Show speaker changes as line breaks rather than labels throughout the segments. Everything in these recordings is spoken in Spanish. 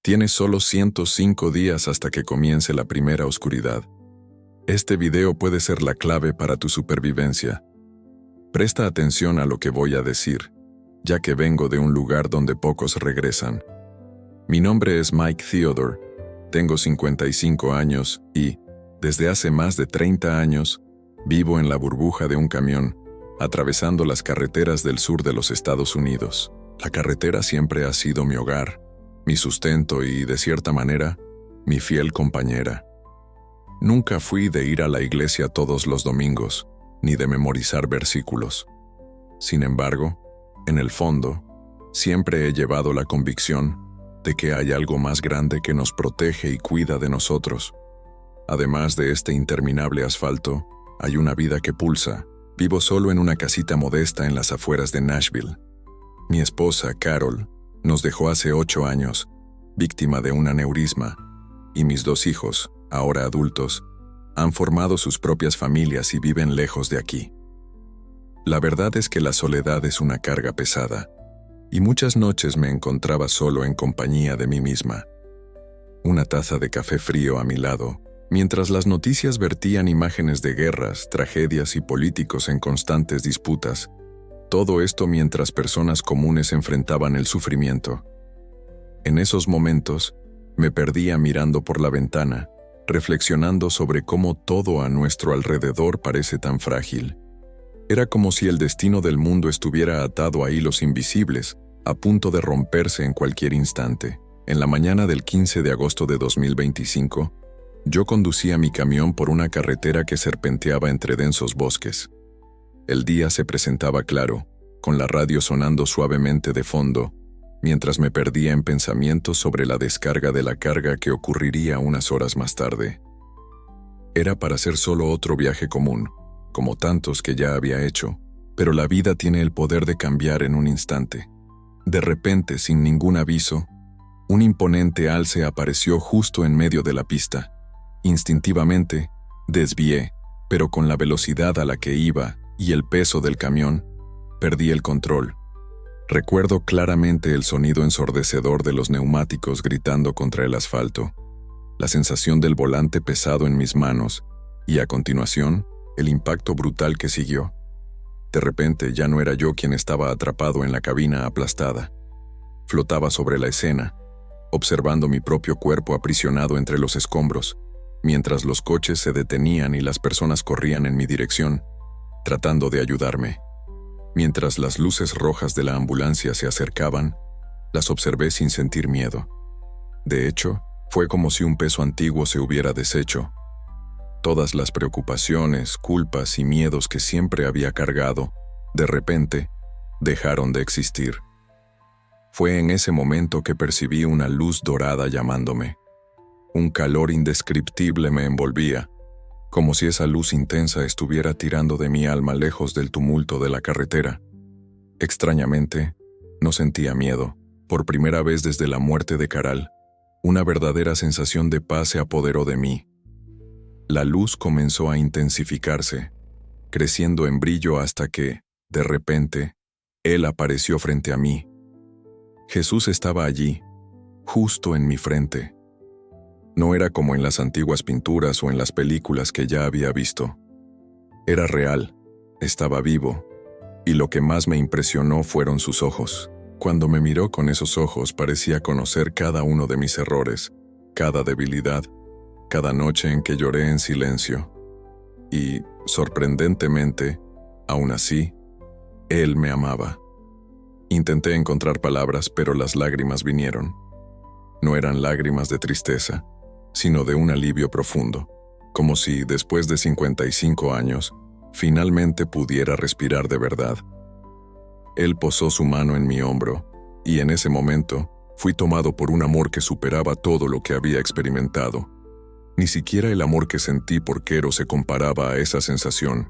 Tienes solo 105 días hasta que comience la primera oscuridad. Este video puede ser la clave para tu supervivencia. Presta atención a lo que voy a decir, ya que vengo de un lugar donde pocos regresan. Mi nombre es Mike Theodore, tengo 55 años y, desde hace más de 30 años, vivo en la burbuja de un camión, atravesando las carreteras del sur de los Estados Unidos. La carretera siempre ha sido mi hogar, mi sustento y, de cierta manera, mi fiel compañera. Nunca fui de ir a la iglesia todos los domingos, ni de memorizar versículos. Sin embargo, en el fondo, siempre he llevado la convicción de que hay algo más grande que nos protege y cuida de nosotros. Además de este interminable asfalto, hay una vida que pulsa. Vivo solo en una casita modesta en las afueras de Nashville. Mi esposa, Carol, nos dejó hace 8 años, víctima de un aneurisma, y mis 2 hijos, ahora adultos, han formado sus propias familias y viven lejos de aquí. La verdad es que la soledad es una carga pesada, y muchas noches me encontraba solo en compañía de mí misma. Una taza de café frío a mi lado, mientras las noticias vertían imágenes de guerras, tragedias y políticos en constantes disputas. Todo esto mientras personas comunes enfrentaban el sufrimiento. En esos momentos, me perdía mirando por la ventana, reflexionando sobre cómo todo a nuestro alrededor parece tan frágil. Era como si el destino del mundo estuviera atado a hilos invisibles, a punto de romperse en cualquier instante. En la mañana del 15 de agosto de 2025, yo conducía mi camión por una carretera que serpenteaba entre densos bosques. El día se presentaba claro, con la radio sonando suavemente de fondo, mientras me perdía en pensamientos sobre la descarga de la carga que ocurriría unas horas más tarde. Era para hacer solo otro viaje común, como tantos que ya había hecho, pero la vida tiene el poder de cambiar en un instante. De repente, sin ningún aviso, un imponente alce apareció justo en medio de la pista. Instintivamente, desvié, pero con la velocidad a la que iba y el peso del camión, perdí el control. Recuerdo claramente el sonido ensordecedor de los neumáticos gritando contra el asfalto, la sensación del volante pesado en mis manos y, a continuación, el impacto brutal que siguió. De repente ya no era yo quien estaba atrapado en la cabina aplastada. Flotaba sobre la escena, observando mi propio cuerpo aprisionado entre los escombros, mientras los coches se detenían y las personas corrían en mi dirección, tratando de ayudarme. Mientras las luces rojas de la ambulancia se acercaban, las observé sin sentir miedo. De hecho, fue como si un peso antiguo se hubiera deshecho. Todas las preocupaciones, culpas y miedos que siempre había cargado, de repente, dejaron de existir. Fue en ese momento que percibí una luz dorada llamándome. Un calor indescriptible me envolvía, como si esa luz intensa estuviera tirando de mi alma lejos del tumulto de la carretera. Extrañamente, no sentía miedo. Por primera vez desde la muerte de Caral, una verdadera sensación de paz se apoderó de mí. La luz comenzó a intensificarse, creciendo en brillo hasta que, de repente, Él apareció frente a mí. Jesús estaba allí, justo en mi frente. No era como en las antiguas pinturas o en las películas que ya había visto. Era real, estaba vivo, y lo que más me impresionó fueron sus ojos. Cuando me miró con esos ojos parecía conocer cada uno de mis errores, cada debilidad, cada noche en que lloré en silencio. Y, sorprendentemente, aún así, Él me amaba. Intenté encontrar palabras, pero las lágrimas vinieron. No eran lágrimas de tristeza, sino de un alivio profundo, como si, después de 55 años, finalmente pudiera respirar de verdad. Él posó su mano en mi hombro, y en ese momento fui tomado por un amor que superaba todo lo que había experimentado. Ni siquiera el amor que sentí por Quero se comparaba a esa sensación.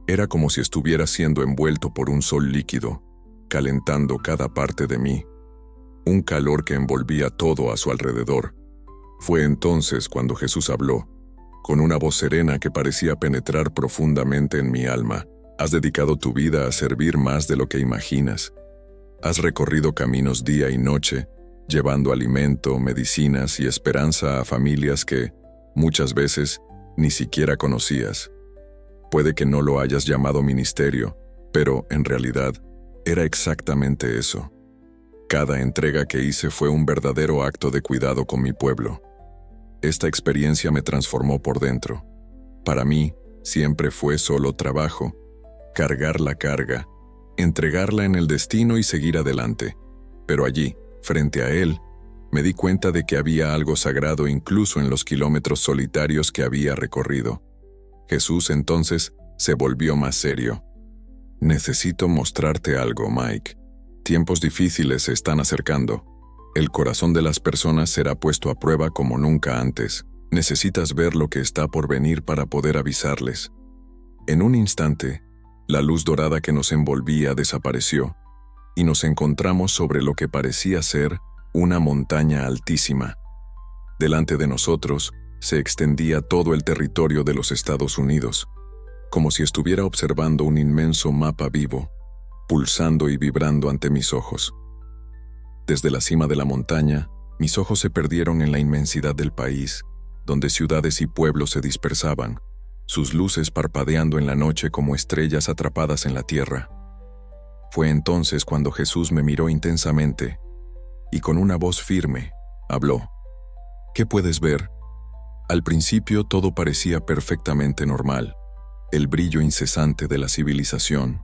Era como si estuviera siendo envuelto por un sol líquido, calentando cada parte de mí. Un calor que envolvía todo a su alrededor. Fue entonces cuando Jesús habló, con una voz serena que parecía penetrar profundamente en mi alma. Has dedicado tu vida a servir más de lo que imaginas. Has recorrido caminos día y noche, llevando alimento, medicinas y esperanza a familias que, muchas veces, ni siquiera conocías. Puede que no lo hayas llamado ministerio, pero, en realidad, era exactamente eso. Cada entrega que hice fue un verdadero acto de cuidado con mi pueblo. Esta experiencia me transformó por dentro. Para mí, siempre fue solo trabajo, cargar la carga, entregarla en el destino y seguir adelante. Pero allí, frente a él, me di cuenta de que había algo sagrado incluso en los kilómetros solitarios que había recorrido. Jesús entonces se volvió más serio. Necesito mostrarte algo, Mike. Tiempos difíciles se están acercando. El corazón de las personas será puesto a prueba como nunca antes. Necesitas ver lo que está por venir para poder avisarles. En un instante, la luz dorada que nos envolvía desapareció, y nos encontramos sobre lo que parecía ser una montaña altísima. Delante de nosotros se extendía todo el territorio de los Estados Unidos, como si estuviera observando un inmenso mapa vivo, pulsando y vibrando ante mis ojos. Desde la cima de la montaña, mis ojos se perdieron en la inmensidad del país, donde ciudades y pueblos se dispersaban, sus luces parpadeando en la noche como estrellas atrapadas en la tierra. Fue entonces cuando Jesús me miró intensamente y con una voz firme habló. ¿Qué puedes ver? Al principio todo parecía perfectamente normal. El brillo incesante de la civilización,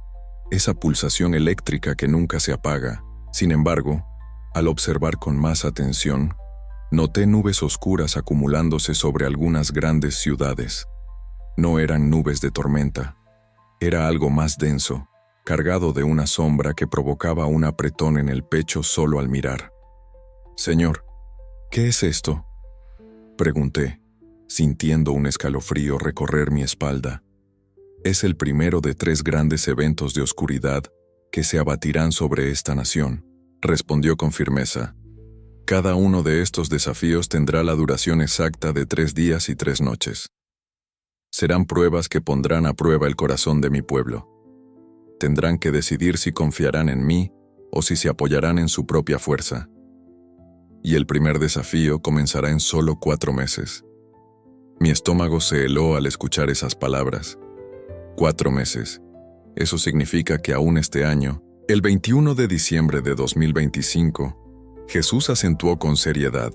esa pulsación eléctrica que nunca se apaga. Sin embargo, al observar con más atención, noté nubes oscuras acumulándose sobre algunas grandes ciudades. No eran nubes de tormenta, era algo más denso, cargado de una sombra que provocaba un apretón en el pecho solo al mirar. «Señor, ¿qué es esto?», pregunté, sintiendo un escalofrío recorrer mi espalda. «Es el primero de 3 grandes eventos de oscuridad que se abatirán sobre esta nación», respondió con firmeza. «Cada uno de estos desafíos tendrá la duración exacta de 3 días y 3 noches. Serán pruebas que pondrán a prueba el corazón de mi pueblo. Tendrán que decidir si confiarán en mí o si se apoyarán en su propia fuerza. Y el primer desafío comenzará en solo 4 meses». Mi estómago se heló al escuchar esas palabras. 4 meses. Eso significa que aún este año, el 21 de diciembre de 2025, Jesús acentuó con seriedad.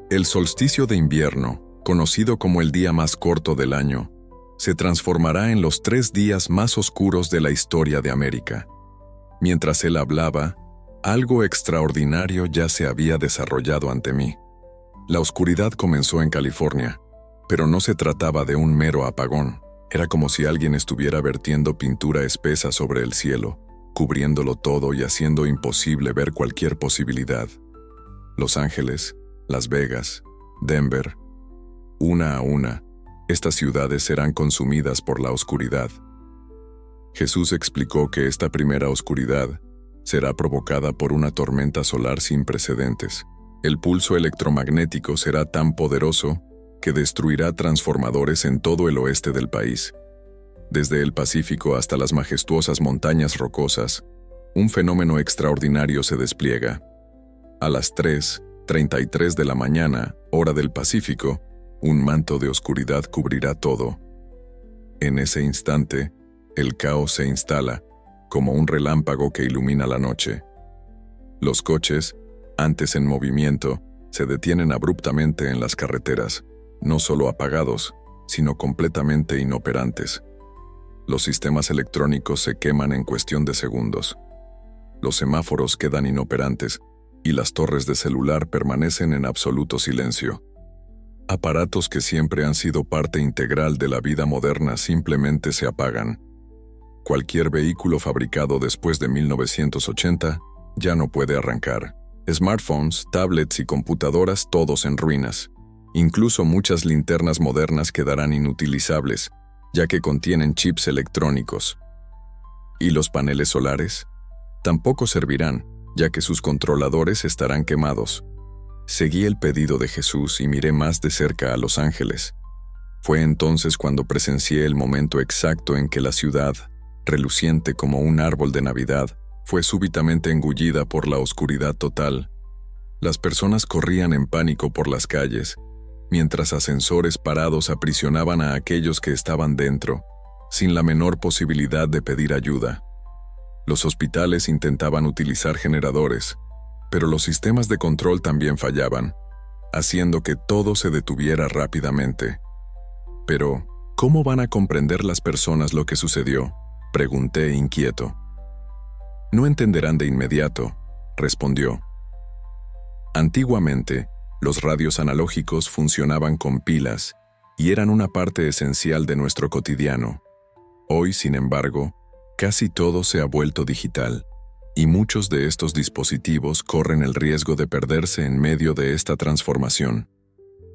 El solsticio de invierno, conocido como el día más corto del año, se transformará en los 3 días más oscuros de la historia de América. Mientras él hablaba, algo extraordinario ya se había desarrollado ante mí. La oscuridad comenzó en California, pero no se trataba de un mero apagón. Era como si alguien estuviera vertiendo pintura espesa sobre el cielo, cubriéndolo todo y haciendo imposible ver cualquier posibilidad. Los Ángeles, Las Vegas, Denver, una a una, estas ciudades serán consumidas por la oscuridad. Jesús explicó que esta primera oscuridad será provocada por una tormenta solar sin precedentes. El pulso electromagnético será tan poderoso que destruirá transformadores en todo el oeste del país. Desde el Pacífico hasta las majestuosas montañas rocosas, un fenómeno extraordinario se despliega. A las 3:33 de la mañana, hora del Pacífico, un manto de oscuridad cubrirá todo. En ese instante, el caos se instala, como un relámpago que ilumina la noche. Los coches, antes en movimiento, se detienen abruptamente en las carreteras, no solo apagados, sino completamente inoperantes. Los sistemas electrónicos se queman en cuestión de segundos. Los semáforos quedan inoperantes y las torres de celular permanecen en absoluto silencio. Aparatos que siempre han sido parte integral de la vida moderna simplemente se apagan. Cualquier vehículo fabricado después de 1980 ya no puede arrancar. Smartphones, tablets y computadoras todos en ruinas. Incluso muchas linternas modernas quedarán inutilizables, ya que contienen chips electrónicos. ¿Y los paneles solares? Tampoco servirán, ya que sus controladores estarán quemados. Seguí el pedido de Jesús y miré más de cerca a Los Ángeles. Fue entonces cuando presencié el momento exacto en que la ciudad, reluciente como un árbol de Navidad, fue súbitamente engullida por la oscuridad total. Las personas corrían en pánico por las calles, mientras ascensores parados aprisionaban a aquellos que estaban dentro, sin la menor posibilidad de pedir ayuda. Los hospitales intentaban utilizar generadores, pero los sistemas de control también fallaban, haciendo que todo se detuviera rápidamente. Pero, ¿cómo van a comprender las personas lo que sucedió?, pregunté inquieto. No entenderán de inmediato, respondió. Antiguamente, los radios analógicos funcionaban con pilas y eran una parte esencial de nuestro cotidiano. Hoy, sin embargo, casi todo se ha vuelto digital, y muchos de estos dispositivos corren el riesgo de perderse en medio de esta transformación.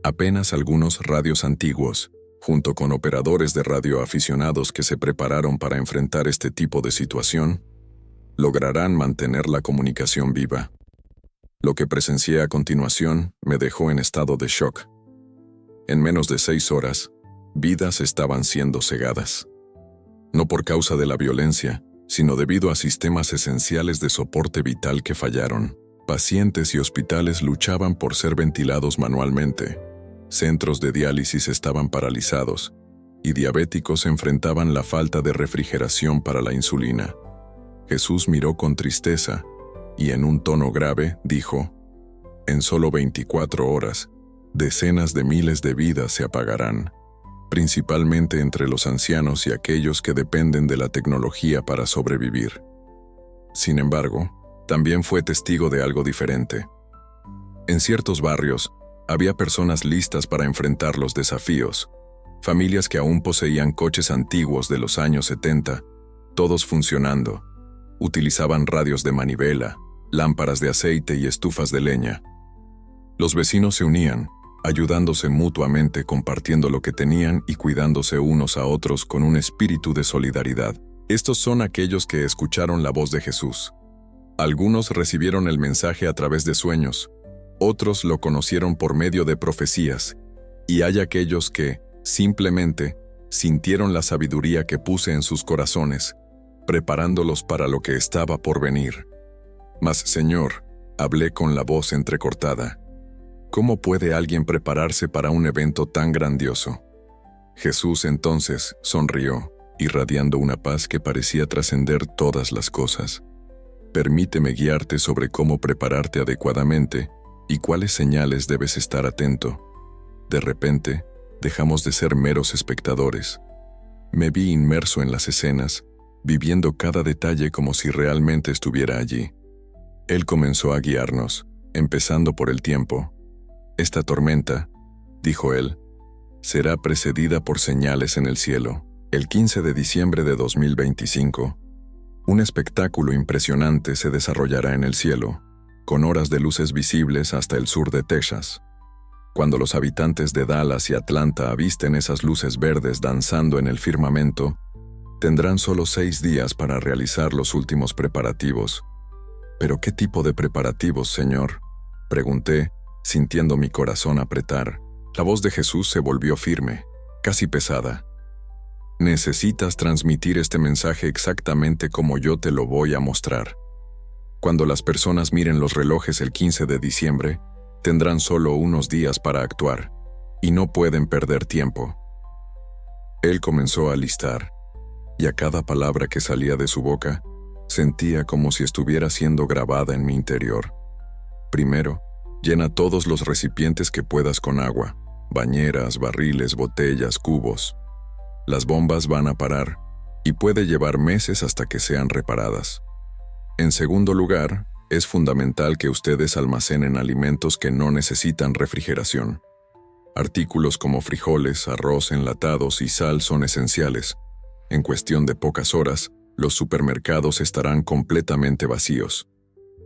Apenas algunos radios antiguos, junto con operadores de radio aficionados que se prepararon para enfrentar este tipo de situación, lograrán mantener la comunicación viva. Lo que presencié a continuación me dejó en estado de shock. En menos de 6 horas, vidas estaban siendo cegadas. No por causa de la violencia, sino debido a sistemas esenciales de soporte vital que fallaron. Pacientes y hospitales luchaban por ser ventilados manualmente. Centros de diálisis estaban paralizados, y diabéticos enfrentaban la falta de refrigeración para la insulina. Jesús miró con tristeza, y en un tono grave dijo: «En solo 24 horas, decenas de miles de vidas se apagarán, principalmente entre los ancianos y aquellos que dependen de la tecnología para sobrevivir». Sin embargo, también fue testigo de algo diferente. En ciertos barrios, había personas listas para enfrentar los desafíos, familias que aún poseían coches antiguos de los años 70, todos funcionando. Utilizaban radios de manivela, lámparas de aceite y estufas de leña. Los vecinos se unían, ayudándose mutuamente, compartiendo lo que tenían y cuidándose unos a otros con un espíritu de solidaridad. Estos son aquellos que escucharon la voz de Jesús. Algunos recibieron el mensaje a través de sueños, otros lo conocieron por medio de profecías, y hay aquellos que, simplemente, sintieron la sabiduría que puse en sus corazones, preparándolos para lo que estaba por venir. Mas, Señor, hablé con la voz entrecortada. ¿Cómo puede alguien prepararse para un evento tan grandioso? Jesús entonces sonrió, irradiando una paz que parecía trascender todas las cosas. Permíteme guiarte sobre cómo prepararte adecuadamente y cuáles señales debes estar atento. De repente, dejamos de ser meros espectadores. Me vi inmerso en las escenas, viviendo cada detalle como si realmente estuviera allí. Él comenzó a guiarnos, empezando por el tiempo. «Esta tormenta», dijo él, «será precedida por señales en el cielo». El 15 de diciembre de 2025, un espectáculo impresionante se desarrollará en el cielo, con horas de luces visibles hasta el sur de Texas. Cuando los habitantes de Dallas y Atlanta avisten esas luces verdes danzando en el firmamento, tendrán solo 6 días para realizar los últimos preparativos. ¿Pero qué tipo de preparativos, Señor?, pregunté, sintiendo mi corazón apretar. La voz de Jesús se volvió firme, casi pesada. «Necesitas transmitir este mensaje exactamente como yo te lo voy a mostrar. Cuando las personas miren los relojes el 15 de diciembre, tendrán solo unos días para actuar, y no pueden perder tiempo». Él comenzó a listar, y a cada palabra que salía de su boca, sentía como si estuviera siendo grabada en mi interior. Primero, llena todos los recipientes que puedas con agua, bañeras, barriles, botellas, cubos. Las bombas van a parar, y puede llevar meses hasta que sean reparadas. En segundo lugar, es fundamental que ustedes almacenen alimentos que no necesitan refrigeración. Artículos como frijoles, arroz, enlatados y sal son esenciales. En cuestión de pocas horas, los supermercados estarán completamente vacíos.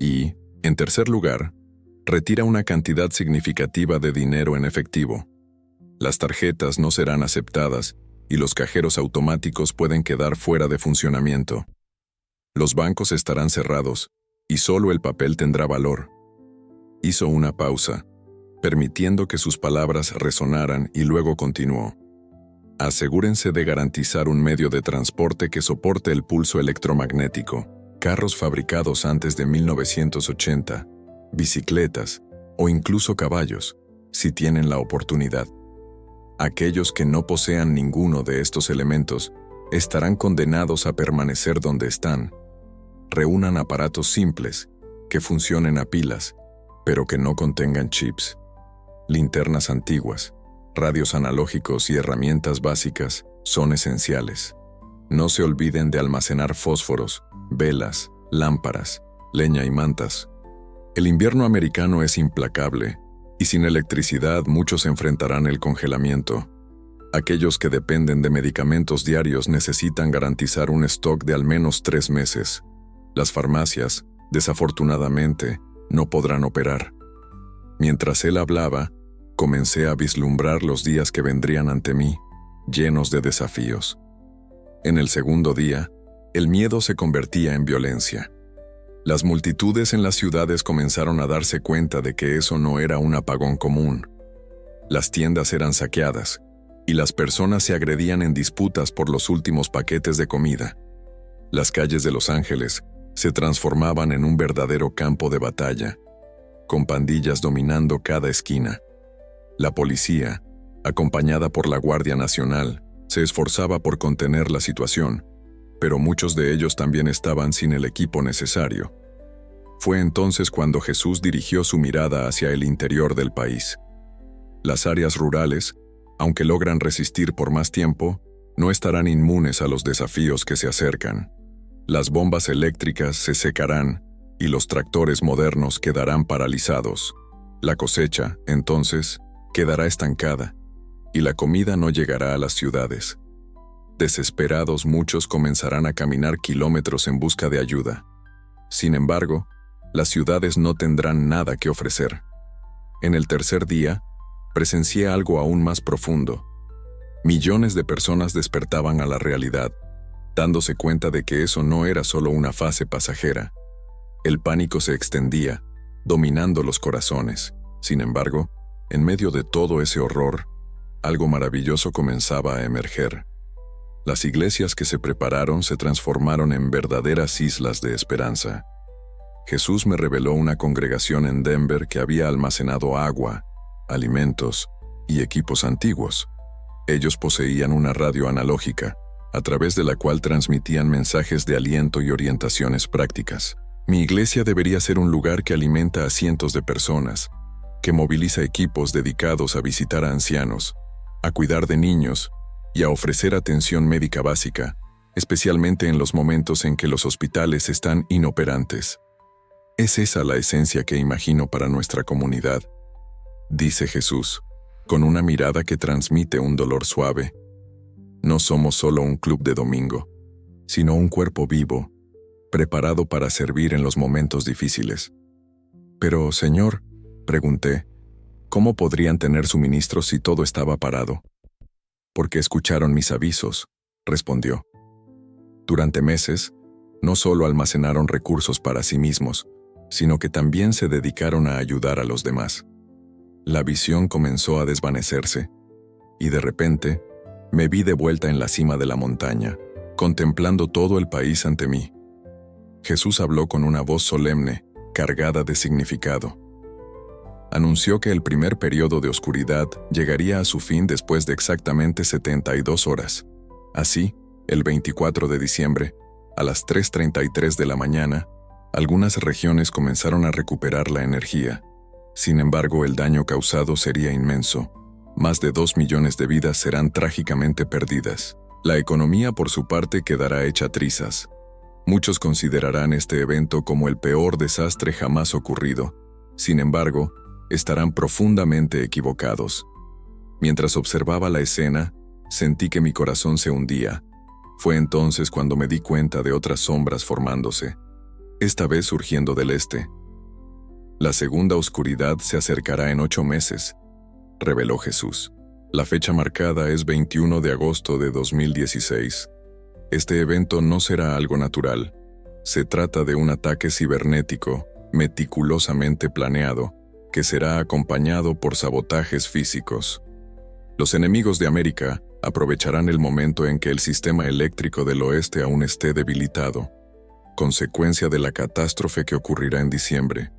Y, en tercer lugar, retira una cantidad significativa de dinero en efectivo. Las tarjetas no serán aceptadas y los cajeros automáticos pueden quedar fuera de funcionamiento. Los bancos estarán cerrados y solo el papel tendrá valor. Hizo una pausa, permitiendo que sus palabras resonaran, y luego continuó. Asegúrense de garantizar un medio de transporte que soporte el pulso electromagnético. Carros fabricados antes de 1980, bicicletas, o incluso caballos, si tienen la oportunidad. Aquellos que no posean ninguno de estos elementos estarán condenados a permanecer donde están. Reúnan aparatos simples, que funcionen a pilas, pero que no contengan chips. Linternas antiguas, radios analógicos y herramientas básicas son esenciales. No se olviden de almacenar fósforos, velas, lámparas, leña y mantas. El invierno americano es implacable, y sin electricidad muchos enfrentarán el congelamiento. Aquellos que dependen de medicamentos diarios necesitan garantizar un stock de al menos 3 meses. Las farmacias, desafortunadamente, no podrán operar. Mientras él hablaba, comencé a vislumbrar los días que vendrían ante mí, llenos de desafíos. En el segundo día, el miedo se convertía en violencia. Las multitudes en las ciudades comenzaron a darse cuenta de que eso no era un apagón común. Las tiendas eran saqueadas, y las personas se agredían en disputas por los últimos paquetes de comida. Las calles de Los Ángeles se transformaban en un verdadero campo de batalla, con pandillas dominando cada esquina. La policía, acompañada por la Guardia Nacional, se esforzaba por contener la situación, pero muchos de ellos también estaban sin el equipo necesario. Fue entonces cuando Jesús dirigió su mirada hacia el interior del país. Las áreas rurales, aunque logran resistir por más tiempo, no estarán inmunes a los desafíos que se acercan. Las bombas eléctricas se secarán y los tractores modernos quedarán paralizados. La cosecha, entonces, quedará estancada y la comida no llegará a las ciudades. Desesperados, muchos comenzarán a caminar kilómetros en busca de ayuda. Sin embargo, las ciudades no tendrán nada que ofrecer. En el tercer día, presencié algo aún más profundo. Millones de personas despertaban a la realidad, dándose cuenta de que eso no era solo una fase pasajera. El pánico se extendía, dominando los corazones. Sin embargo, en medio de todo ese horror, algo maravilloso comenzaba a emerger. Las iglesias que se prepararon se transformaron en verdaderas islas de esperanza. Jesús me reveló una congregación en Denver que había almacenado agua, alimentos y equipos antiguos. Ellos poseían una radio analógica, a través de la cual transmitían mensajes de aliento y orientaciones prácticas. Mi iglesia debería ser un lugar que alimenta a cientos de personas, que moviliza equipos dedicados a visitar a ancianos, a cuidar de niños y a ofrecer atención médica básica, especialmente en los momentos en que los hospitales están inoperantes. Es esa la esencia que imagino para nuestra comunidad, dice Jesús, con una mirada que transmite un dolor suave. No somos solo un club de domingo, sino un cuerpo vivo, preparado para servir en los momentos difíciles. Pero, Señor, pregunté, ¿cómo podrían tener suministros si todo estaba parado? Porque escucharon mis avisos, respondió. Durante meses, no solo almacenaron recursos para sí mismos, sino que también se dedicaron a ayudar a los demás. La visión comenzó a desvanecerse, y de repente, me vi de vuelta en la cima de la montaña, contemplando todo el país ante mí. Jesús habló con una voz solemne, cargada de significado. Anunció que el primer periodo de oscuridad llegaría a su fin después de exactamente 72 horas. Así, el 24 de diciembre, a las 3:33 de la mañana, algunas regiones comenzaron a recuperar la energía. Sin embargo, el daño causado sería inmenso. Más de 2 millones de vidas serán trágicamente perdidas. La economía, por su parte, quedará hecha trizas. Muchos considerarán este evento como el peor desastre jamás ocurrido. Sin embargo, estarán profundamente equivocados. Mientras observaba la escena, sentí que mi corazón se hundía. Fue entonces cuando me di cuenta de otras sombras formándose, esta vez surgiendo del este. La segunda oscuridad se acercará en 8 meses, reveló Jesús. La fecha marcada es 21 de agosto de 2016. Este evento no será algo natural. Se trata de un ataque cibernético, meticulosamente planeado, que será acompañado por sabotajes físicos. Los enemigos de América aprovecharán el momento en que el sistema eléctrico del oeste aún esté debilitado, consecuencia de la catástrofe que ocurrirá en diciembre.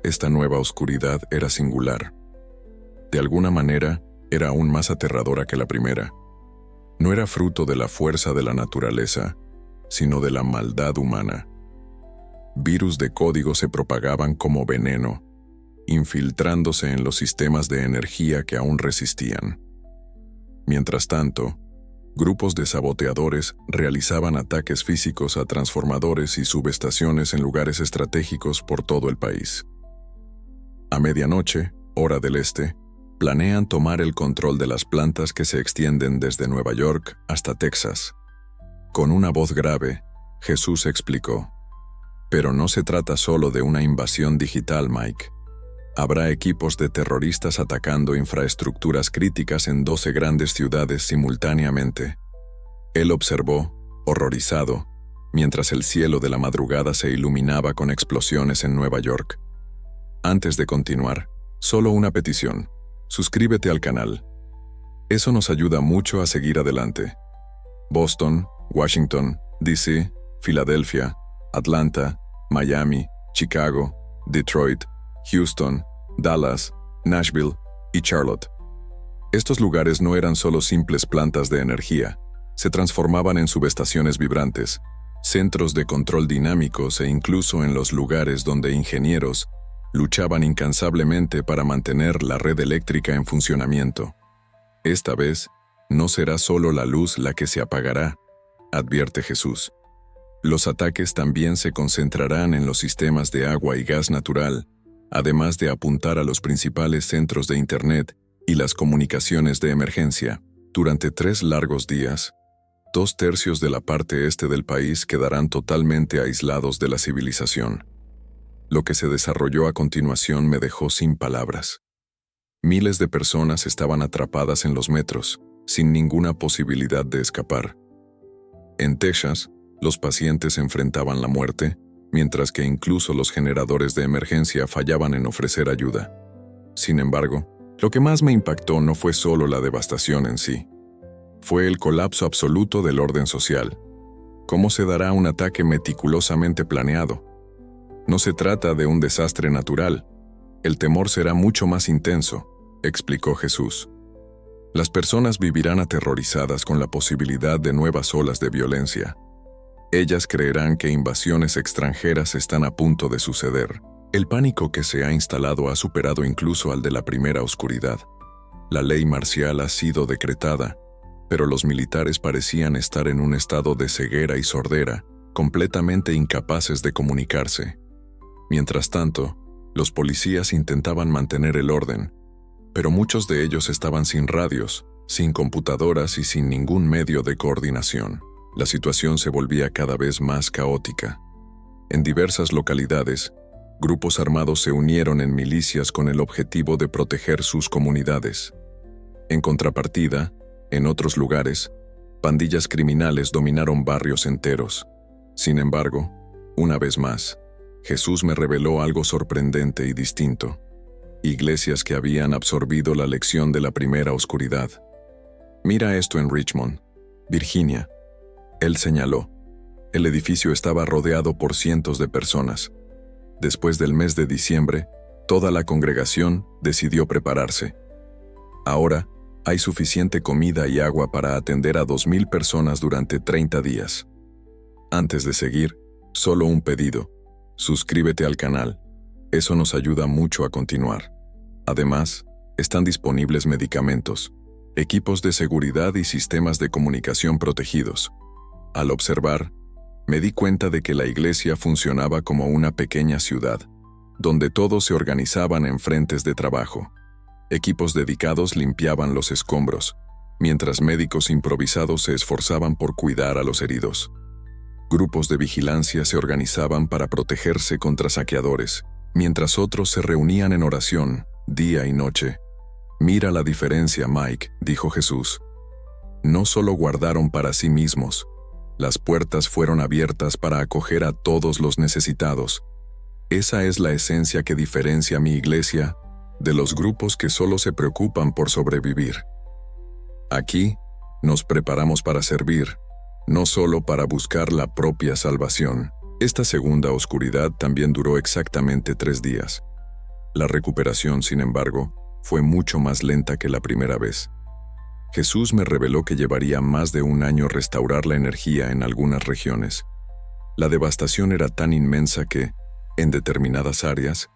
esta nueva oscuridad era singular. De alguna manera, era aún más aterradora que la primera. No era fruto de la fuerza de la naturaleza, sino de la maldad humana. Virus de código se propagaban como veneno, infiltrándose en los sistemas de energía que aún resistían. Mientras tanto, grupos de saboteadores realizaban ataques físicos a transformadores y subestaciones en lugares estratégicos por todo el país. A medianoche, hora del este, planean tomar el control de las plantas que se extienden desde Nueva York hasta Texas. Con una voz grave, Jesús explicó: «Pero no se trata solo de una invasión digital, Mike. Habrá equipos de terroristas atacando infraestructuras críticas en 12 grandes ciudades simultáneamente». Él observó, horrorizado, mientras el cielo de la madrugada se iluminaba con explosiones en Nueva York. Antes de continuar, solo una petición: suscríbete al canal. Eso nos ayuda mucho a seguir adelante. Boston, Washington, D.C., Filadelfia, Atlanta, Miami, Chicago, Detroit, Houston, Dallas, Nashville y Charlotte. Estos lugares no eran solo simples plantas de energía, se transformaban en subestaciones vibrantes, centros de control dinámicos e incluso en los lugares donde ingenieros luchaban incansablemente para mantener la red eléctrica en funcionamiento. Esta vez, no será solo la luz la que se apagará, advierte Jesús. Los ataques también se concentrarán en los sistemas de agua y gas natural, además de apuntar a los principales centros de Internet y las comunicaciones de emergencia. Durante 3 largos días, 2/3 de la parte este del país quedarán totalmente aislados de la civilización. Lo que se desarrolló a continuación me dejó sin palabras. Miles de personas estaban atrapadas en los metros, sin ninguna posibilidad de escapar. En Texas, los pacientes enfrentaban la muerte, mientras que incluso los generadores de emergencia fallaban en ofrecer ayuda. Sin embargo, lo que más me impactó no fue solo la devastación en sí. Fue el colapso absoluto del orden social. ¿Cómo se dará un ataque meticulosamente planeado? No se trata de un desastre natural. El temor será mucho más intenso, explicó Jesús. Las personas vivirán aterrorizadas con la posibilidad de nuevas olas de violencia. Ellas creerán que invasiones extranjeras están a punto de suceder. El pánico que se ha instalado ha superado incluso al de la primera oscuridad. La ley marcial ha sido decretada, pero los militares parecían estar en un estado de ceguera y sordera, completamente incapaces de comunicarse. Mientras tanto, los policías intentaban mantener el orden, pero muchos de ellos estaban sin radios, sin computadoras y sin ningún medio de coordinación. La situación se volvía cada vez más caótica. En diversas localidades, grupos armados se unieron en milicias con el objetivo de proteger sus comunidades. En contrapartida, en otros lugares, pandillas criminales dominaron barrios enteros. Sin embargo, una vez más, Jesús me reveló algo sorprendente y distinto. Iglesias que habían absorbido la lección de la primera oscuridad. Mira esto en Richmond, Virginia. Él señaló. El edificio estaba rodeado por cientos de personas. Después del mes de diciembre, toda la congregación decidió prepararse. Ahora, hay suficiente comida y agua para atender a 2,000 personas durante 30 días. Antes de seguir, solo un pedido. Suscríbete al canal. Eso nos ayuda mucho a continuar. Además, están disponibles medicamentos, equipos de seguridad y sistemas de comunicación protegidos. Al observar, me di cuenta de que la iglesia funcionaba como una pequeña ciudad, donde todos se organizaban en frentes de trabajo. Equipos dedicados limpiaban los escombros, mientras médicos improvisados se esforzaban por cuidar a los heridos. Grupos de vigilancia se organizaban para protegerse contra saqueadores, mientras otros se reunían en oración, día y noche. Mira la diferencia, Mike, dijo Jesús. No solo guardaron para sí mismos, las puertas fueron abiertas para acoger a todos los necesitados. Esa es la esencia que diferencia a mi iglesia de los grupos que solo se preocupan por sobrevivir. Aquí, nos preparamos para servir, no solo para buscar la propia salvación. Esta segunda oscuridad también duró exactamente 3 días. La recuperación, sin embargo, fue mucho más lenta que la primera vez. Jesús me reveló que llevaría más de un año restaurar la energía en algunas regiones. La devastación era tan inmensa que, en determinadas áreas,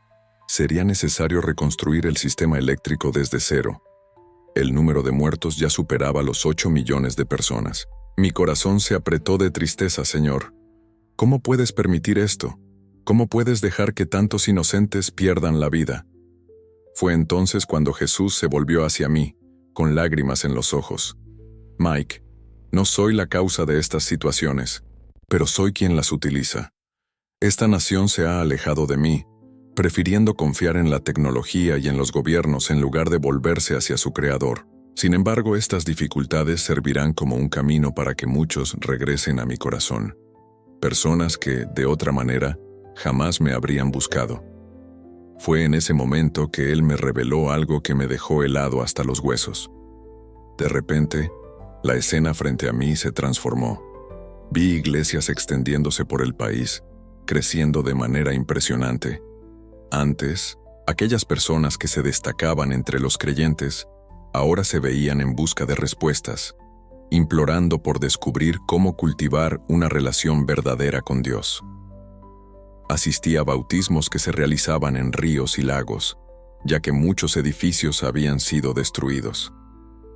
sería necesario reconstruir el sistema eléctrico desde cero. El número de muertos ya superaba los 8 millones de personas. Mi corazón se apretó de tristeza, Señor. ¿Cómo puedes permitir esto? ¿Cómo puedes dejar que tantos inocentes pierdan la vida? Fue entonces cuando Jesús se volvió hacia mí, con lágrimas en los ojos. Mike, no soy la causa de estas situaciones, pero soy quien las utiliza. Esta nación se ha alejado de mí, prefiriendo confiar en la tecnología y en los gobiernos en lugar de volverse hacia su Creador. Sin embargo, estas dificultades servirán como un camino para que muchos regresen a mi corazón. Personas que, de otra manera, jamás me habrían buscado. Fue en ese momento que Él me reveló algo que me dejó helado hasta los huesos. De repente, la escena frente a mí se transformó. Vi iglesias extendiéndose por el país, creciendo de manera impresionante. Antes, aquellas personas que se destacaban entre los creyentes, ahora se veían en busca de respuestas, implorando por descubrir cómo cultivar una relación verdadera con Dios. Asistí a bautismos que se realizaban en ríos y lagos, ya que muchos edificios habían sido destruidos.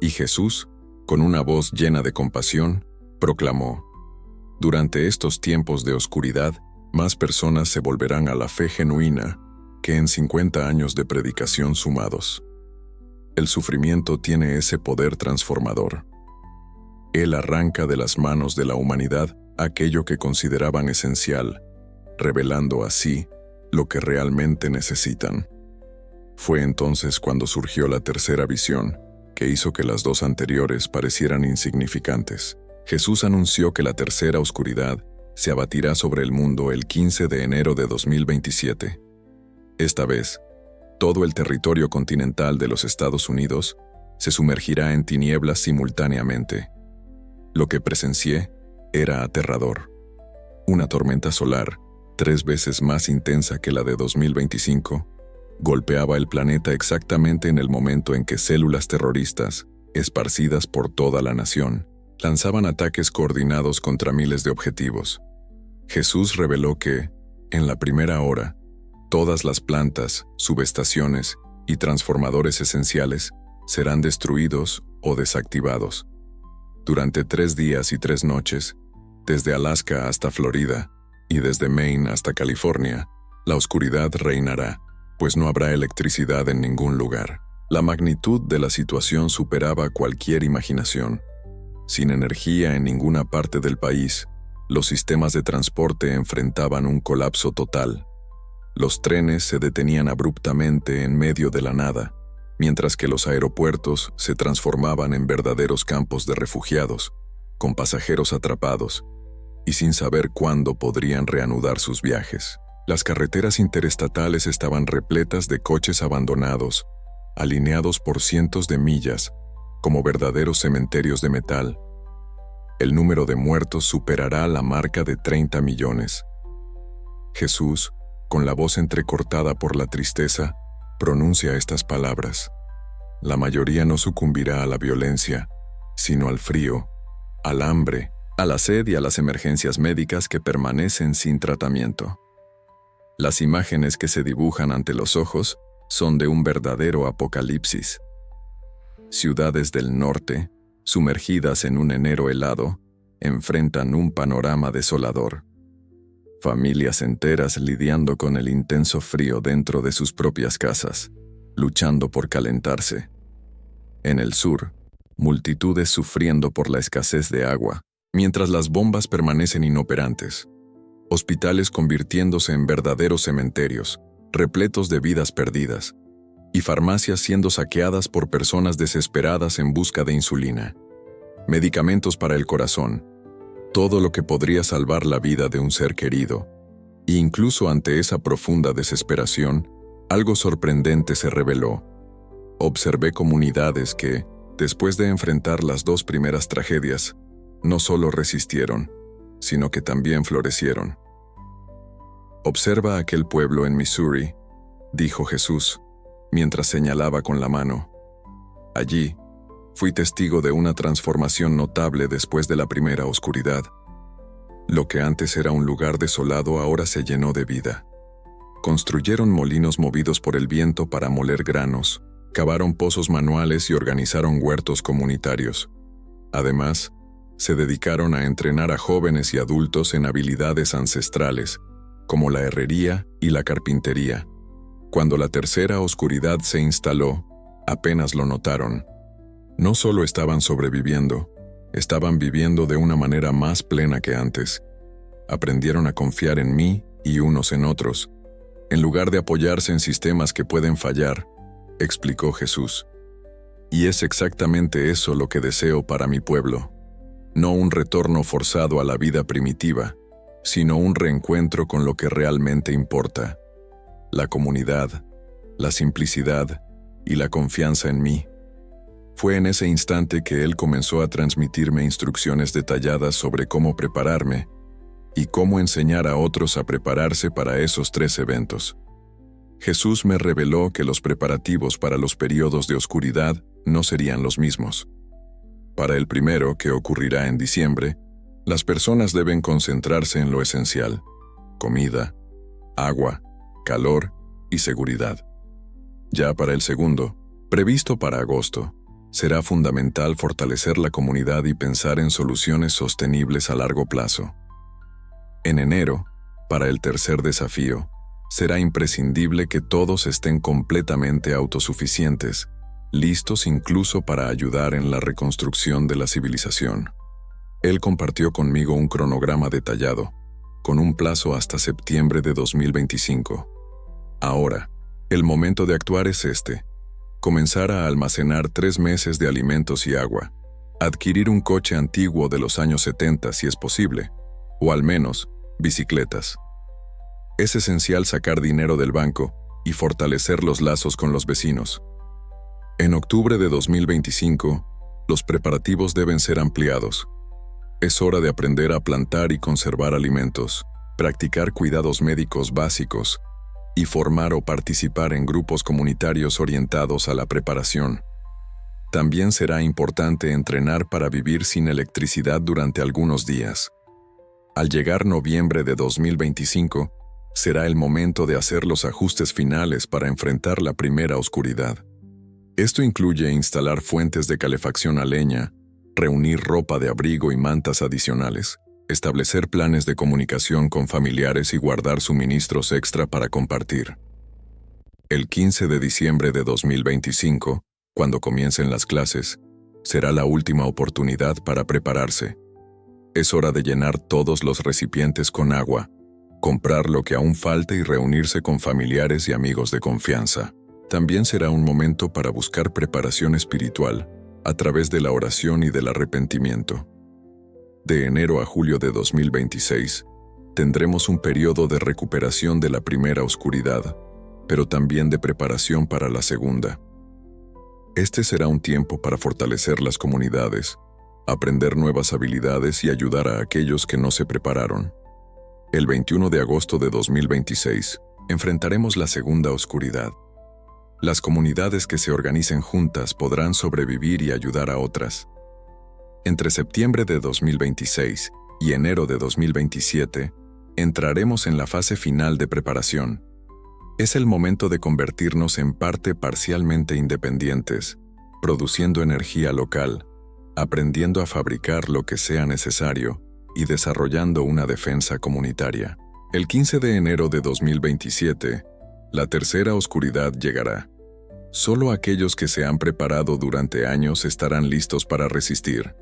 Y Jesús, con una voz llena de compasión, proclamó: durante estos tiempos de oscuridad, más personas se volverán a la fe genuina que en 50 años de predicación sumados. El sufrimiento tiene ese poder transformador. Él arranca de las manos de la humanidad aquello que consideraban esencial, revelando así lo que realmente necesitan. Fue entonces cuando surgió la tercera visión, que hizo que las dos anteriores parecieran insignificantes. Jesús anunció que la tercera oscuridad se abatirá sobre el mundo el 15 de enero de 2027. Esta vez, todo el territorio continental de los Estados Unidos se sumergirá en tinieblas simultáneamente. Lo que presencié era aterrador. Una tormenta solar, 3 veces más intensa que la de 2025, golpeaba el planeta exactamente en el momento en que células terroristas, esparcidas por toda la nación, lanzaban ataques coordinados contra miles de objetivos. Jesús reveló que, en la primera hora, todas las plantas, subestaciones y transformadores esenciales serán destruidos o desactivados. Durante 3 días y 3 noches, desde Alaska hasta Florida y desde Maine hasta California, la oscuridad reinará, pues no habrá electricidad en ningún lugar. La magnitud de la situación superaba cualquier imaginación. Sin energía en ninguna parte del país, los sistemas de transporte enfrentaban un colapso total. Los trenes se detenían abruptamente en medio de la nada, mientras que los aeropuertos se transformaban en verdaderos campos de refugiados, con pasajeros atrapados y sin saber cuándo podrían reanudar sus viajes. Las carreteras interestatales estaban repletas de coches abandonados, alineados por cientos de millas, como verdaderos cementerios de metal. El número de muertos superará la marca de 30 millones. Jesús, con la voz entrecortada por la tristeza, pronuncia estas palabras: la mayoría no sucumbirá a la violencia, sino al frío, al hambre, a la sed y a las emergencias médicas que permanecen sin tratamiento. Las imágenes que se dibujan ante los ojos son de un verdadero apocalipsis. Ciudades del norte, sumergidas en un enero helado, enfrentan un panorama desolador. Familias enteras lidiando con el intenso frío dentro de sus propias casas, luchando por calentarse. En el sur, multitudes sufriendo por la escasez de agua, mientras las bombas permanecen inoperantes. Hospitales convirtiéndose en verdaderos cementerios, repletos de vidas perdidas, y farmacias siendo saqueadas por personas desesperadas en busca de insulina, medicamentos para el corazón, todo lo que podría salvar la vida de un ser querido. E incluso ante esa profunda desesperación, algo sorprendente se reveló. Observé comunidades que, después de enfrentar las 2 primeras tragedias, no solo resistieron, sino que también florecieron. Observa aquel pueblo en Missouri, dijo Jesús, mientras señalaba con la mano. Allí, fui testigo de una transformación notable después de la primera oscuridad. Lo que antes era un lugar desolado ahora se llenó de vida. Construyeron molinos movidos por el viento para moler granos, cavaron pozos manuales y organizaron huertos comunitarios. Además, se dedicaron a entrenar a jóvenes y adultos en habilidades ancestrales, como la herrería y la carpintería. Cuando la tercera oscuridad se instaló, apenas lo notaron. No solo estaban sobreviviendo, estaban viviendo de una manera más plena que antes. Aprendieron a confiar en mí y unos en otros, en lugar de apoyarse en sistemas que pueden fallar, explicó Jesús. Y es exactamente eso lo que deseo para mi pueblo. No un retorno forzado a la vida primitiva, sino un reencuentro con lo que realmente importa: la comunidad, la simplicidad y la confianza en mí. Fue en ese instante que él comenzó a transmitirme instrucciones detalladas sobre cómo prepararme y cómo enseñar a otros a prepararse para esos 3 eventos. Jesús me reveló que los preparativos para los periodos de oscuridad no serían los mismos. Para el primero, que ocurrirá en diciembre, las personas deben concentrarse en lo esencial: comida, agua, calor y seguridad. Ya para el segundo, previsto para agosto, será fundamental fortalecer la comunidad y pensar en soluciones sostenibles a largo plazo. En enero, para el tercer desafío, será imprescindible que todos estén completamente autosuficientes, listos incluso para ayudar en la reconstrucción de la civilización. Él compartió conmigo un cronograma detallado, con un plazo hasta septiembre de 2025. Ahora, el momento de actuar es este: comenzar a almacenar 3 meses de alimentos y agua, adquirir un coche antiguo de los años 70 si es posible, o al menos, bicicletas. Es esencial sacar dinero del banco y fortalecer los lazos con los vecinos. En octubre de 2025, los preparativos deben ser ampliados. Es hora de aprender a plantar y conservar alimentos, practicar cuidados médicos básicos y formar o participar en grupos comunitarios orientados a la preparación. También será importante entrenar para vivir sin electricidad durante algunos días. Al llegar noviembre de 2025, será el momento de hacer los ajustes finales para enfrentar la primera oscuridad. Esto incluye instalar fuentes de calefacción a leña, reunir ropa de abrigo y mantas adicionales, establecer planes de comunicación con familiares y guardar suministros extra para compartir. El 15 de diciembre de 2025, cuando comiencen las clases, será la última oportunidad para prepararse. Es hora de llenar todos los recipientes con agua, comprar lo que aún falte y reunirse con familiares y amigos de confianza. También será un momento para buscar preparación espiritual a través de la oración y del arrepentimiento. De enero a julio de 2026, tendremos un periodo de recuperación de la primera oscuridad, pero también de preparación para la segunda. Este será un tiempo para fortalecer las comunidades, aprender nuevas habilidades y ayudar a aquellos que no se prepararon. El 21 de agosto de 2026, enfrentaremos la segunda oscuridad. Las comunidades que se organicen juntas podrán sobrevivir y ayudar a otras. Entre septiembre de 2026 y enero de 2027, entraremos en la fase final de preparación. Es el momento de convertirnos en parte parcialmente independientes, produciendo energía local, aprendiendo a fabricar lo que sea necesario y desarrollando una defensa comunitaria. El 15 de enero de 2027, la tercera oscuridad llegará. Solo aquellos que se han preparado durante años estarán listos para resistir.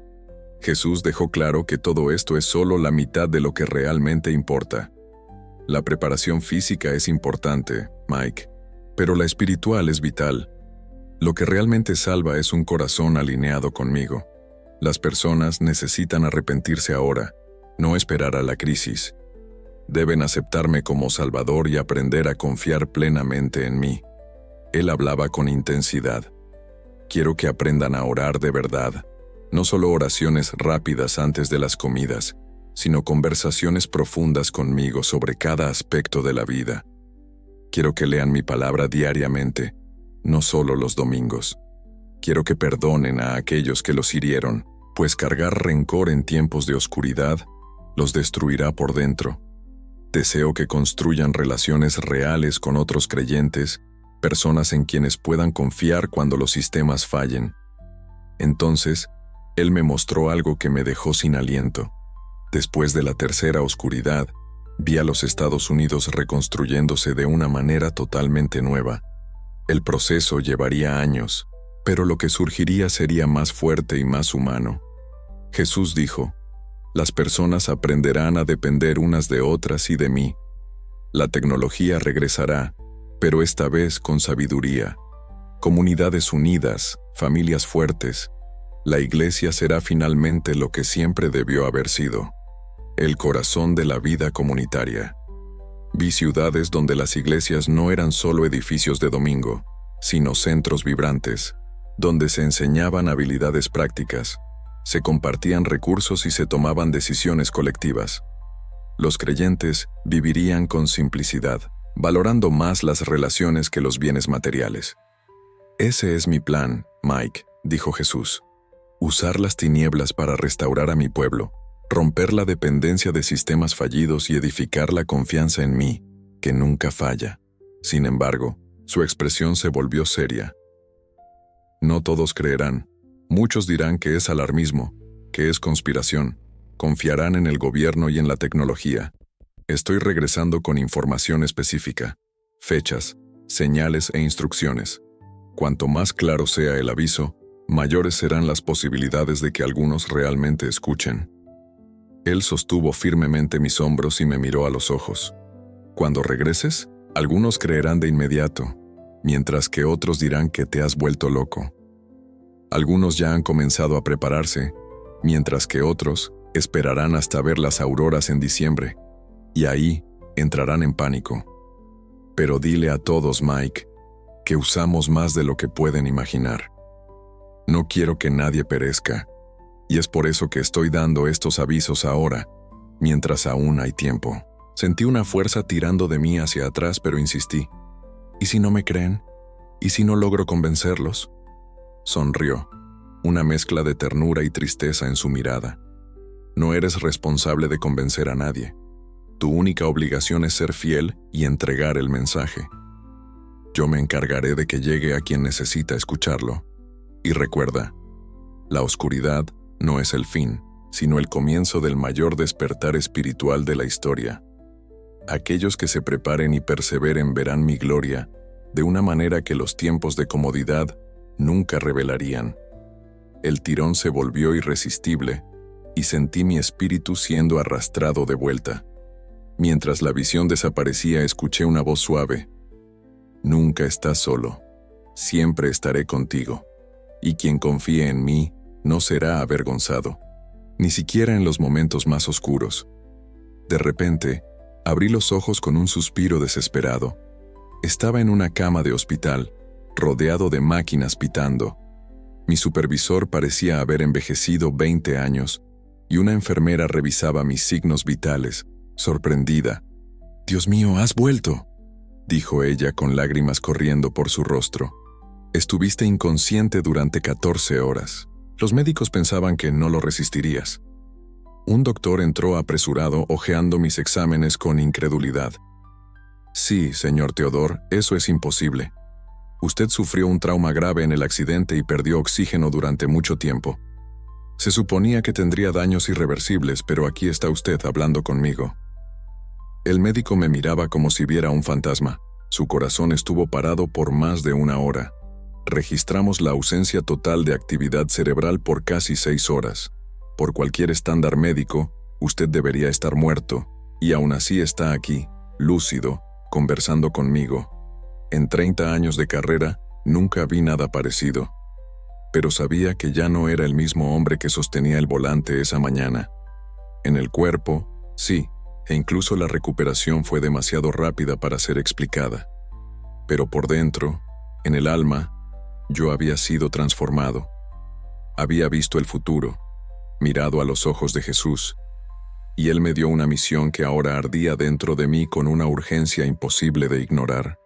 Jesús dejó claro que todo esto es solo la mitad de lo que realmente importa. La preparación física es importante, Mike, pero la espiritual es vital. Lo que realmente salva es un corazón alineado conmigo. Las personas necesitan arrepentirse ahora, no esperar a la crisis. Deben aceptarme como Salvador y aprender a confiar plenamente en mí. Él hablaba con intensidad. Quiero que aprendan a orar de verdad, no solo oraciones rápidas antes de las comidas, sino conversaciones profundas conmigo sobre cada aspecto de la vida. Quiero que lean mi palabra diariamente, no solo los domingos. Quiero que perdonen a aquellos que los hirieron, pues cargar rencor en tiempos de oscuridad los destruirá por dentro. Deseo que construyan relaciones reales con otros creyentes, personas en quienes puedan confiar cuando los sistemas fallen. Entonces, Él me mostró algo que me dejó sin aliento. Después de la tercera oscuridad, vi a los Estados Unidos reconstruyéndose de una manera totalmente nueva. El proceso llevaría años, pero lo que surgiría sería más fuerte y más humano. Jesús dijo: las personas aprenderán a depender unas de otras y de mí. La tecnología regresará, pero esta vez con sabiduría. Comunidades unidas, familias fuertes. La iglesia será finalmente lo que siempre debió haber sido: el corazón de la vida comunitaria. Vi ciudades donde las iglesias no eran solo edificios de domingo, sino centros vibrantes, donde se enseñaban habilidades prácticas, se compartían recursos y se tomaban decisiones colectivas. Los creyentes vivirían con simplicidad, valorando más las relaciones que los bienes materiales. Ese es mi plan, Mike, dijo Jesús. Usar las tinieblas para restaurar a mi pueblo, romper la dependencia de sistemas fallidos y edificar la confianza en mí, que nunca falla. Sin embargo, su expresión se volvió seria. No todos creerán. Muchos dirán que es alarmismo, que es conspiración. Confiarán en el gobierno y en la tecnología. Estoy regresando con información específica, fechas, señales e instrucciones. Cuanto más claro sea el aviso, mayores serán las posibilidades de que algunos realmente escuchen. Él sostuvo firmemente mis hombros y me miró a los ojos. Cuando regreses, algunos creerán de inmediato, mientras que otros dirán que te has vuelto loco. Algunos ya han comenzado a prepararse, mientras que otros esperarán hasta ver las auroras en diciembre, y ahí entrarán en pánico. Pero dile a todos, Mike, que usamos más de lo que pueden imaginar. No quiero que nadie perezca, y es por eso que estoy dando estos avisos ahora, mientras aún hay tiempo. Sentí una fuerza tirando de mí hacia atrás, pero insistí. ¿Y si no me creen? ¿Y si no logro convencerlos? Sonrió, una mezcla de ternura y tristeza en su mirada. No eres responsable de convencer a nadie. Tu única obligación es ser fiel y entregar el mensaje. Yo me encargaré de que llegue a quien necesita escucharlo. Y recuerda, la oscuridad no es el fin, sino el comienzo del mayor despertar espiritual de la historia. Aquellos que se preparen y perseveren verán mi gloria de una manera que los tiempos de comodidad nunca revelarían. El tirón se volvió irresistible y sentí mi espíritu siendo arrastrado de vuelta. Mientras la visión desaparecía, escuché una voz suave. Nunca estás solo. Siempre estaré contigo. Y quien confíe en mí no será avergonzado, ni siquiera en los momentos más oscuros. De repente, abrí los ojos con un suspiro desesperado. Estaba en una cama de hospital, rodeado de máquinas pitando. Mi supervisor parecía haber envejecido 20 años, y una enfermera revisaba mis signos vitales, sorprendida. «Dios mío, has vuelto», dijo ella con lágrimas corriendo por su rostro. «Estuviste inconsciente durante 14 horas. Los médicos pensaban que no lo resistirías». Un doctor entró apresurado, hojeando mis exámenes con incredulidad. «Sí, señor Theodore, eso es imposible. Usted sufrió un trauma grave en el accidente y perdió oxígeno durante mucho tiempo. Se suponía que tendría daños irreversibles, pero aquí está usted hablando conmigo». El médico me miraba como si viera un fantasma. Su corazón estuvo parado por más de 1 hora. Registramos la ausencia total de actividad cerebral por casi 6 horas. Por cualquier estándar médico, usted debería estar muerto, y aún así está aquí, lúcido, conversando conmigo. En 30 años de carrera, nunca vi nada parecido. Pero sabía que ya no era el mismo hombre que sostenía el volante esa mañana. En el cuerpo, sí, e incluso la recuperación fue demasiado rápida para ser explicada. Pero por dentro, en el alma, yo había sido transformado. Había visto el futuro, mirado a los ojos de Jesús, y Él me dio una misión que ahora ardía dentro de mí con una urgencia imposible de ignorar.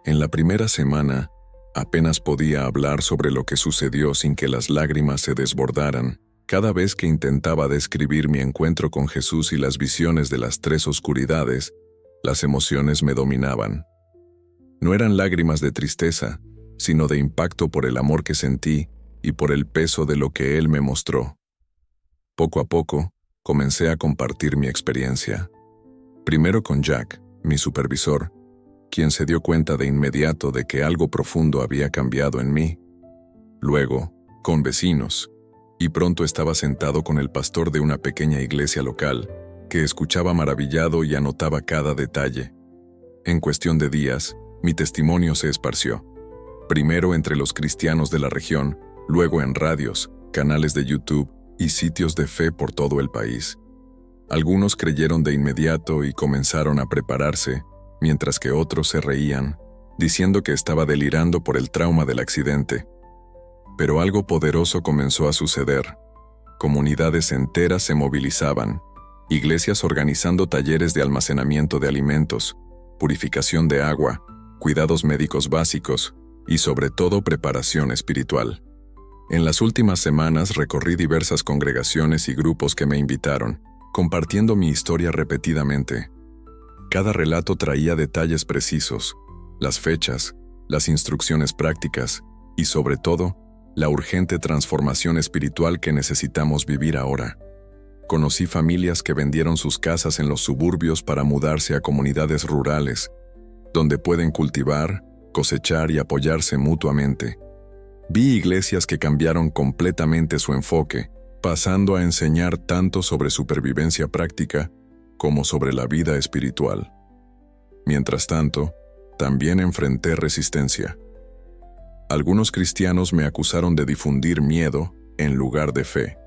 En la primera semana, apenas podía hablar sobre lo que sucedió sin que las lágrimas se desbordaran. Cada vez que intentaba describir mi encuentro con Jesús y las visiones de las tres oscuridades, las emociones me dominaban. No eran lágrimas de tristeza, sino de impacto por el amor que sentí y por el peso de lo que Él me mostró. Poco a poco, comencé a compartir mi experiencia. Primero con Jack, mi supervisor, quien se dio cuenta de inmediato de que algo profundo había cambiado en mí. Luego, con vecinos, y pronto estaba sentado con el pastor de una pequeña iglesia local, que escuchaba maravillado y anotaba cada detalle. En cuestión de días, mi testimonio se esparció. Primero entre los cristianos de la región, luego en radios, canales de YouTube y sitios de fe por todo el país. Algunos creyeron de inmediato y comenzaron a prepararse, mientras que otros se reían, diciendo que estaba delirando por el trauma del accidente. Pero algo poderoso comenzó a suceder. Comunidades enteras se movilizaban, iglesias organizando talleres de almacenamiento de alimentos, purificación de agua, cuidados médicos básicos y sobre todo preparación espiritual. En las últimas semanas recorrí diversas congregaciones y grupos que me invitaron, compartiendo mi historia repetidamente. Cada relato traía detalles precisos, las fechas, las instrucciones prácticas y sobre todo, la urgente transformación espiritual que necesitamos vivir ahora. Conocí familias que vendieron sus casas en los suburbios para mudarse a comunidades rurales, donde pueden cultivar, cosechar y apoyarse mutuamente. Vi iglesias que cambiaron completamente su enfoque, pasando a enseñar tanto sobre supervivencia práctica como sobre la vida espiritual. Mientras tanto, también enfrenté resistencia. Algunos cristianos me acusaron de difundir miedo en lugar de fe.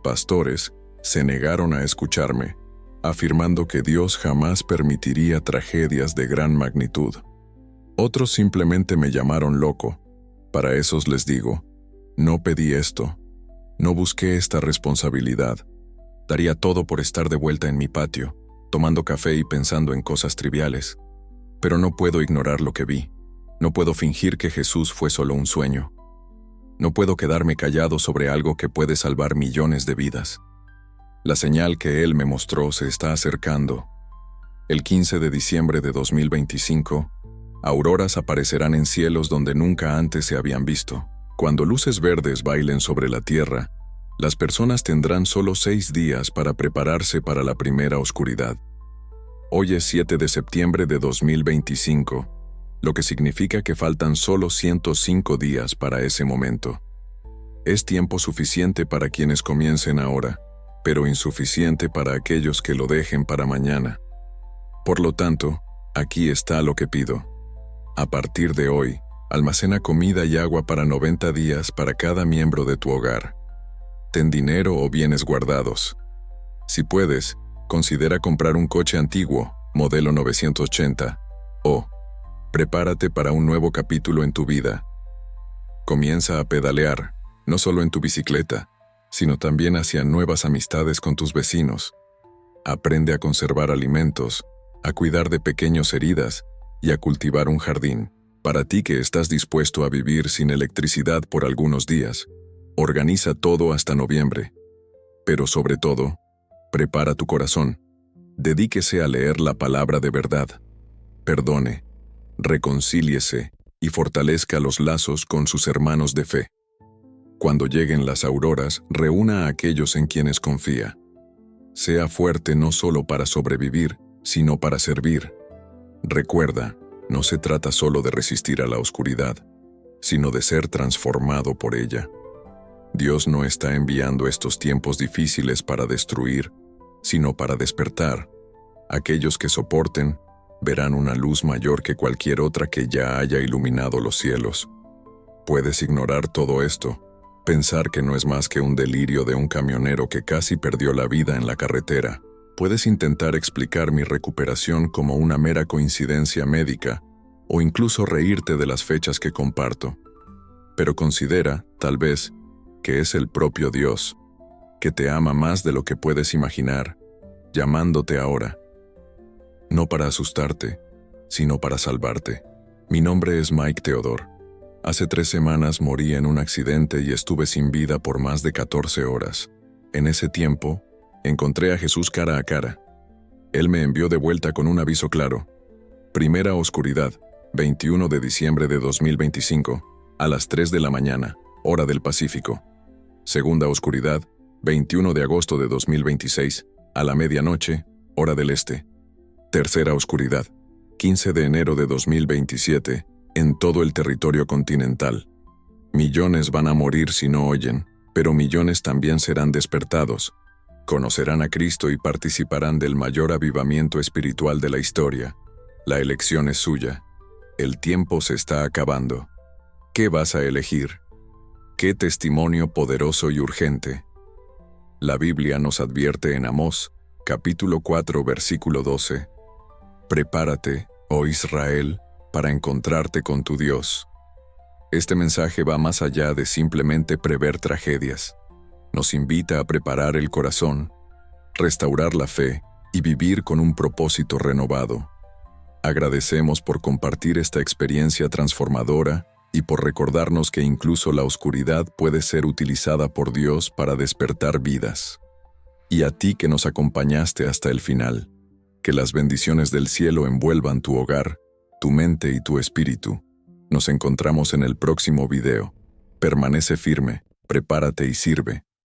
Pastores se negaron a escucharme, afirmando que Dios jamás permitiría tragedias de gran magnitud. Otros simplemente me llamaron loco. Para esos les digo, no pedí esto, no busqué esta responsabilidad. Daría todo por estar de vuelta en mi patio, tomando café y pensando en cosas triviales. Pero no puedo ignorar lo que vi. No puedo fingir que Jesús fue solo un sueño. No puedo quedarme callado sobre algo que puede salvar millones de vidas. La señal que Él me mostró se está acercando. El 15 de diciembre de 2025, auroras aparecerán en cielos donde nunca antes se habían visto. Cuando luces verdes bailen sobre la tierra, las personas tendrán solo 6 días para prepararse para la primera oscuridad. Hoy es 7 de septiembre de 2025, lo que significa que faltan solo 105 días para ese momento. Es tiempo suficiente para quienes comiencen ahora, pero insuficiente para aquellos que lo dejen para mañana. Por lo tanto, aquí está lo que pido. A partir de hoy, almacena comida y agua para 90 días para cada miembro de tu hogar. Ten dinero o bienes guardados. Si puedes, considera comprar un coche antiguo, modelo 980, o prepárate para un nuevo capítulo en tu vida. Comienza a pedalear, no solo en tu bicicleta, sino también hacia nuevas amistades con tus vecinos. Aprende a conservar alimentos, a cuidar de pequeñas heridas y a cultivar un jardín. Para ti que estás dispuesto a vivir sin electricidad por algunos días, organiza todo hasta noviembre. Pero sobre todo, prepara tu corazón. Dedíquese a leer la palabra de verdad. Perdone, reconcíliese y fortalezca los lazos con sus hermanos de fe. Cuando lleguen las auroras, reúna a aquellos en quienes confía. Sea fuerte no solo para sobrevivir, sino para servir. Recuerda, no se trata solo de resistir a la oscuridad, sino de ser transformado por ella. Dios no está enviando estos tiempos difíciles para destruir, sino para despertar. Aquellos que soporten, verán una luz mayor que cualquier otra que ya haya iluminado los cielos. Puedes ignorar todo esto, pensar que no es más que un delirio de un camionero que casi perdió la vida en la carretera. Puedes intentar explicar mi recuperación como una mera coincidencia médica, o incluso reírte de las fechas que comparto. Pero considera, tal vez, que es el propio Dios, que te ama más de lo que puedes imaginar, llamándote ahora. No para asustarte, sino para salvarte. Mi nombre es Mike Theodore. Hace 3 semanas morí en un accidente y estuve sin vida por más de 14 horas. En ese tiempo, encontré a Jesús cara a cara. Él me envió de vuelta con un aviso claro. Primera oscuridad, 21 de diciembre de 2025, a las 3 de la mañana, hora del Pacífico. Segunda oscuridad, 21 de agosto de 2026, a la medianoche, hora del Este. Tercera oscuridad, 15 de enero de 2027, en todo el territorio continental. Millones van a morir si no oyen, pero millones también serán despertados. Conocerán a Cristo y participarán del mayor avivamiento espiritual de la historia. La elección es suya. El tiempo se está acabando. ¿Qué vas a elegir? ¡Qué testimonio poderoso y urgente! La Biblia nos advierte en Amós, capítulo 4, versículo 12. Prepárate, oh Israel, para encontrarte con tu Dios. Este mensaje va más allá de simplemente prever tragedias. Nos invita a preparar el corazón, restaurar la fe y vivir con un propósito renovado. Agradecemos por compartir esta experiencia transformadora y por recordarnos que incluso la oscuridad puede ser utilizada por Dios para despertar vidas. Y a ti que nos acompañaste hasta el final, que las bendiciones del cielo envuelvan tu hogar, tu mente y tu espíritu. Nos encontramos en el próximo video. Permanece firme, prepárate y sirve.